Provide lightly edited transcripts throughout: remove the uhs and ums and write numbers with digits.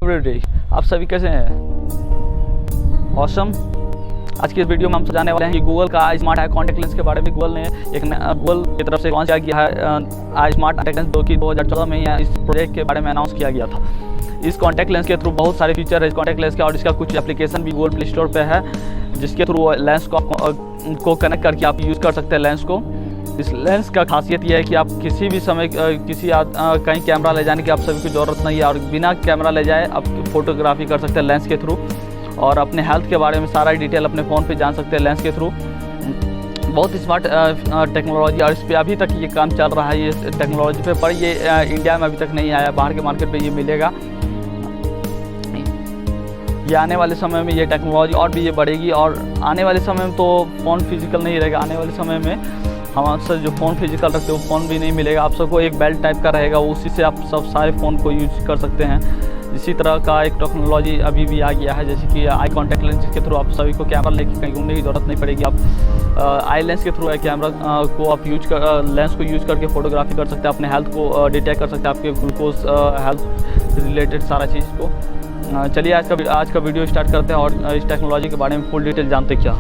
Everyday, आप सभी कैसे हैं? ऑसम। आज की इस वीडियो में हम जाने वाले हैं कि गूगल का आई स्मार्ट आई कॉन्टैक्ट लेंस के बारे में। गूगल की तरफ से लॉन्च किया है आई स्मार्ट कॉन्टैक्ट लेंस, जो कि 2014 में ही इस प्रोजेक्ट के बारे में अनाउंस किया गया था। इस कॉन्टैक्ट लेंस के थ्रू बहुत सारे फीचर है इस कॉन्टैक्ट लेंस के, और इसका कुछ एप्लीकेशन भी गूगल प्ले स्टोर पे है, जिसके थ्रू लेंस को कनेक्ट करके आप यूज़ कर सकते हैं लेंस को। इस लेंस का खासियत यह है कि आप किसी भी समय कहीं कैमरा ले जाने की आप सभी को ज़रूरत नहीं है, और बिना कैमरा ले जाए आप फोटोग्राफी कर सकते हैं लेंस के थ्रू, और अपने हेल्थ के बारे में सारा डिटेल अपने फ़ोन पे जान सकते हैं लेंस के थ्रू। बहुत स्मार्ट टेक्नोलॉजी, और इस पर अभी तक ये काम चल रहा है ये टेक्नोलॉजी पे, पर ये इंडिया में अभी तक नहीं आया। बाहर के मार्केट पे ये मिलेगा। ये आने वाले समय में ये टेक्नोलॉजी और भी ये बढ़ेगी, और आने वाले समय में तो फ़ोन फिजिकल नहीं रहेगा। आने वाले समय में हम अक्सर जो फ़ोन फिजिकल रखते हैं वो फ़ोन भी नहीं मिलेगा। आप सबको एक बेल्ट टाइप का रहेगा, उसी से आप सब सारे फ़ोन को यूज कर सकते हैं। इसी तरह का एक टेक्नोलॉजी अभी भी आ गया है, जैसे कि आई कॉन्टैक्ट लेंस, जिसके थ्रू आप सभी को कैमरा लेके कहीं घूमने की ज़रूरत नहीं पड़ेगी। आप आई लेंस के थ्रू कैमरा को आप लेंस को यूज करके फ़ोटोग्राफी कर सकते हैं, अपने हेल्थ को डिटेक्ट कर सकते हैं, आपके ग्लूकोज हेल्थ रिलेटेड सारा चीज़ को। चलिए आज का वीडियो स्टार्ट करते हैं, और इस टेक्नोलॉजी के बारे में फुल डिटेल जानते क्या।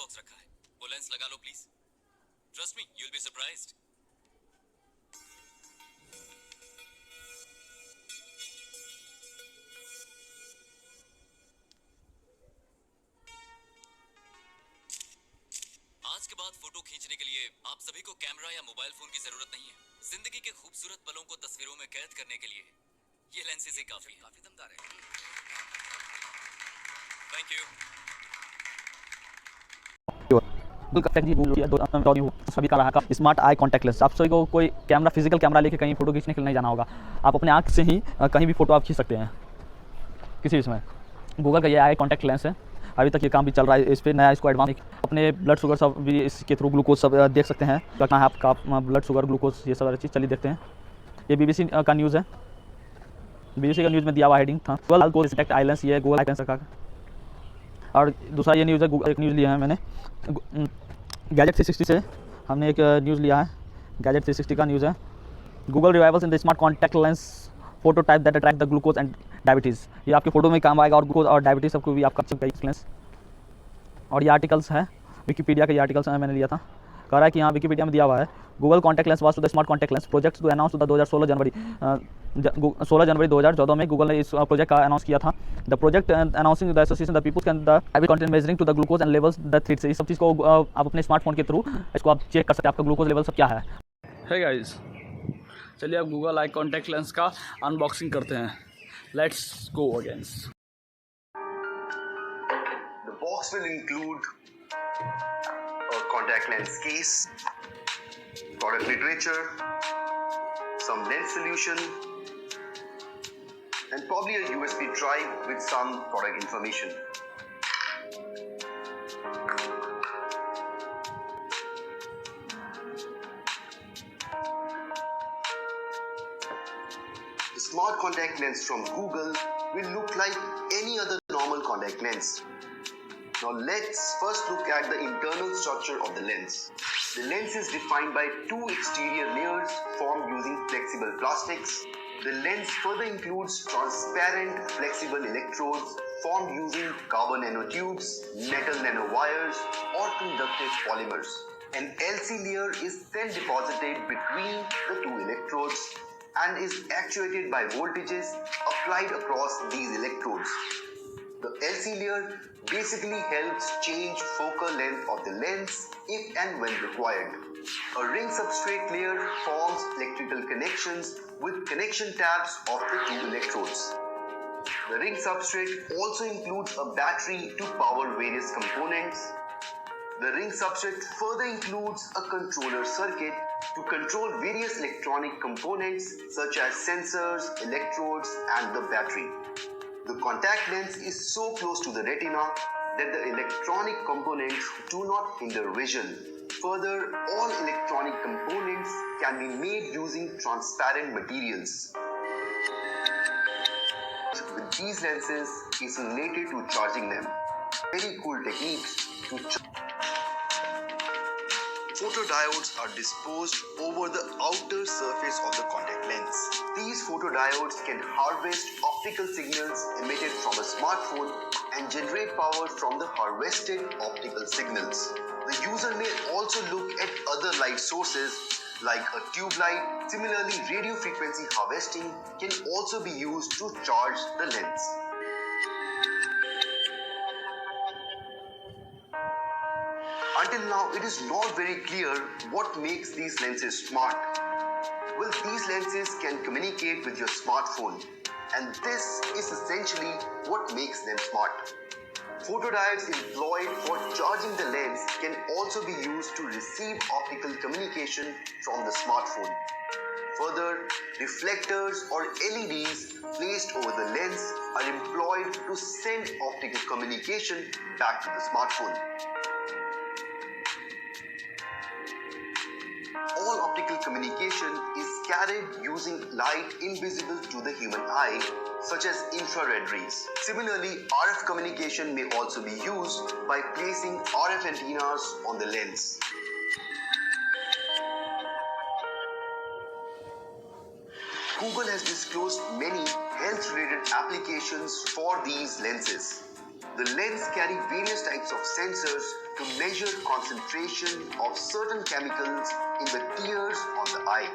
बॉक्स रखा है, वो लेंस लगा लो please. Trust me, you will be surprised. आज के बाद फोटो खींचने के लिए आप सभी को कैमरा या मोबाइल फोन की जरूरत नहीं है। जिंदगी के खूबसूरत पलों को तस्वीरों में कैद करने के लिए ये लेंसेज ही काफी दमदार है। Thank you. सभी का रहा स्मार्ट आई कॉन्टैक्ट लेंस। आप सभी को कोई कैमरा फिजिकल कैमरा लेके कहीं फोटो खींचने के लिए नहीं जाना होगा। आप अपने आँख से ही कहीं भी फोटो आप खींच सकते हैं किसी भी समय। गूगल का ये आई कॉन्टैक्ट लेंस है। अभी तक ये काम भी चल रहा है, इस पर नया इसको एडवांस अपने ब्लड शुगर सब भी इसके थ्रू ग्लूकोज सब देख सकते हैं, कितना है आपका ब्लड शुगर, ग्लूकोज, ये सब चीज़। चलिए देखते हैं। ये BBC का न्यूज़ है, BBC का न्यूज़ में दिया हुआ हेडिंग था गूगल कॉन्टैक्ट आई लेंस। ये गूगल आई लेंस का। और दूसरा ये न्यूज़ है, एक न्यूज़ लिया है मैंने गैजेट 360 से। हमने एक न्यूज़ लिया है, गैजेट 360 का न्यूज़ है। Google revivals in the smart contact lens photo type that track the glucose and diabetes. ये आपके फोटो में काम आएगा, और ग्लूकोज और डायबिटीज़ सबको भी आपका लेंस। और ये आर्टिकल्स है विकीपीडिया के, ये आर्टिकल्स है, मैंने लिया था। कह रहा है कि यहाँ विकीपीडिया में दिया हुआ है Google contact lens was to the smart contact lens project to announce to the 16 जनवरी 2014 में गूगल ने इस प्रोजेक्ट का अनाउंस किया था। The project announcing the association the people can the heavy content measuring to the glucose and levels the threads. इस सब चीज़ को आप अपने स्मार्टफोन के थ्रू इसको आप चेक कर सकते हैं, आपका ग्लूकोज लेवल सब क्या है। हे गाइस, चलिए अब गूगल आई कॉन्टैक्ट लेंस का अनबॉक्सिंग करते हैं। Let's go against. The box will include a contact lens case, product literature, some lens solution, and probably a USB drive with some product information. The smart contact lens from Google will look like any other normal contact lens. Now let's first look at the internal structure of the lens. The lens is defined by two exterior layers formed using flexible plastics. The lens further includes transparent flexible electrodes formed using carbon nanotubes, metal nanowires, or conductive polymers. An LC layer is then deposited between the two electrodes and is actuated by voltages applied across these electrodes. The LC layer basically helps change focal length of the lens if and when required. A ring substrate layer forms electrical connections with connection tabs of the two electrodes. The ring substrate also includes a battery to power various components. The ring substrate further includes a controller circuit to control various electronic components such as sensors, electrodes, and the battery. The contact lens is so close to the retina that the electronic components do not hinder vision. Further, all electronic components can be made using transparent materials. With these lenses is related to charging them. Very cool techniques to Photodiodes are disposed over the outer surface of the contact lens. These photodiodes can harvest optical signals emitted from a smartphone and generate power from the harvested optical signals. The user may also look at other light sources like a tube light. Similarly, radio frequency harvesting can also be used to charge the lens. Until now, it is not very clear what makes these lenses smart. Well, these lenses can communicate with your smartphone, and this is essentially what makes them smart. Photodiodes employed for charging the lens can also be used to receive optical communication from the smartphone. Further, reflectors or LEDs placed over the lens are employed to send optical communication back to the smartphone. All optical communication is carried using light invisible to the human eye, such as infrared rays. Similarly, RF communication may also be used by placing RF antennas on the lens. Google has disclosed many health-related applications for these lenses. The lens carry various types of sensors to measure concentration of certain chemicals in the tears on the eye.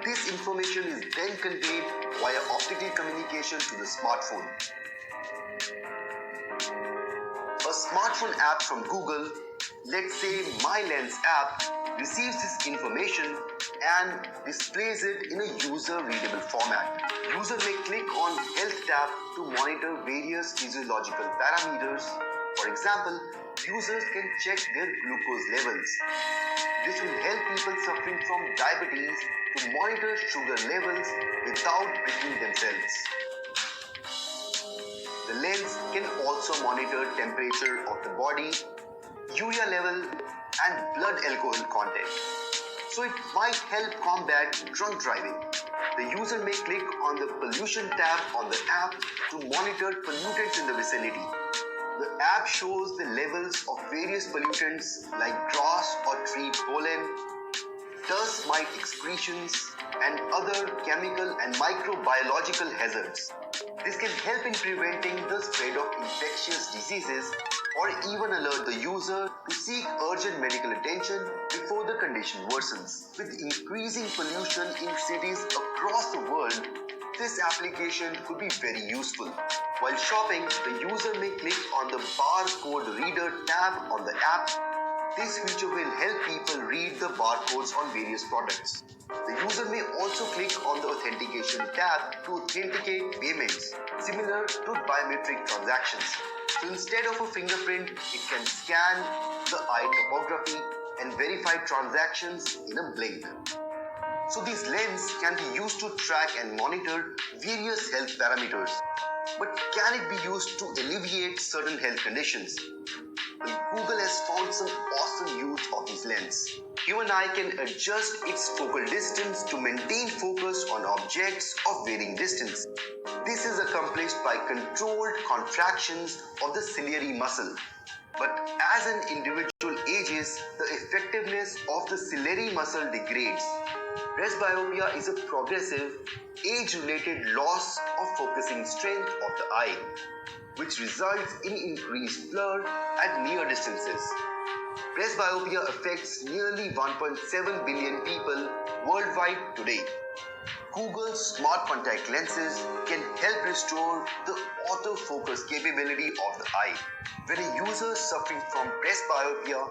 This information is then conveyed via optical communication to the smartphone. A smartphone app from Google, let's say My Lens app, receives this information and displays it in a user-readable format. User may click on Health tab to monitor various physiological parameters. For example, users can check their glucose levels. This will help people suffering from diabetes to monitor sugar levels without pricking themselves. The lens can also monitor temperature of the body, urea level, and blood alcohol content. So it might help combat drunk driving. The user may click on the pollution tab on the app to monitor pollutants in the vicinity. The app shows the levels of various pollutants like grass or tree pollen, dust mite excretions, and other chemical and microbiological hazards. This can help in preventing the spread of infectious diseases or even alert the user to seek urgent medical attention before the condition worsens. With increasing pollution in cities across the world, this application could be very useful. While shopping, the user may click on the barcode reader tab on the app. This feature will help people read the barcodes on various products. The user may also click on the authentication tab to authenticate payments, similar to biometric transactions. So instead of a fingerprint, it can scan the eye topography and verify transactions in a blink. So these lenses can be used to track and monitor various health parameters. But can it be used to alleviate certain health conditions? Well, Google has found some awesome use of this lens. Human eye can adjust its focal distance to maintain focus on objects of varying distance. This is accomplished by controlled contractions of the ciliary muscle. But as an individual ages, the effectiveness of the ciliary muscle degrades. Presbyopia is a progressive, age-related loss of focusing strength of the eye, which results in increased blur at near distances. Presbyopia affects nearly 1.7 billion people worldwide today. Google's smart contact lenses can help restore the autofocus capability of the eye. When a user suffering from presbyopia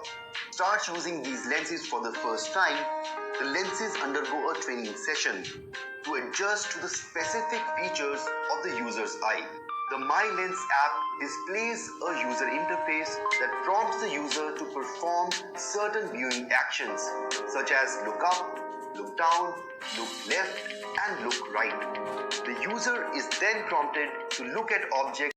starts using these lenses for the first time, the lenses undergo a training session to adjust to the specific features of the user's eye. The My Lens app displays a user interface that prompts the user to perform certain viewing actions, such as look up, look down, look left, and look right. The user is then prompted to look at objects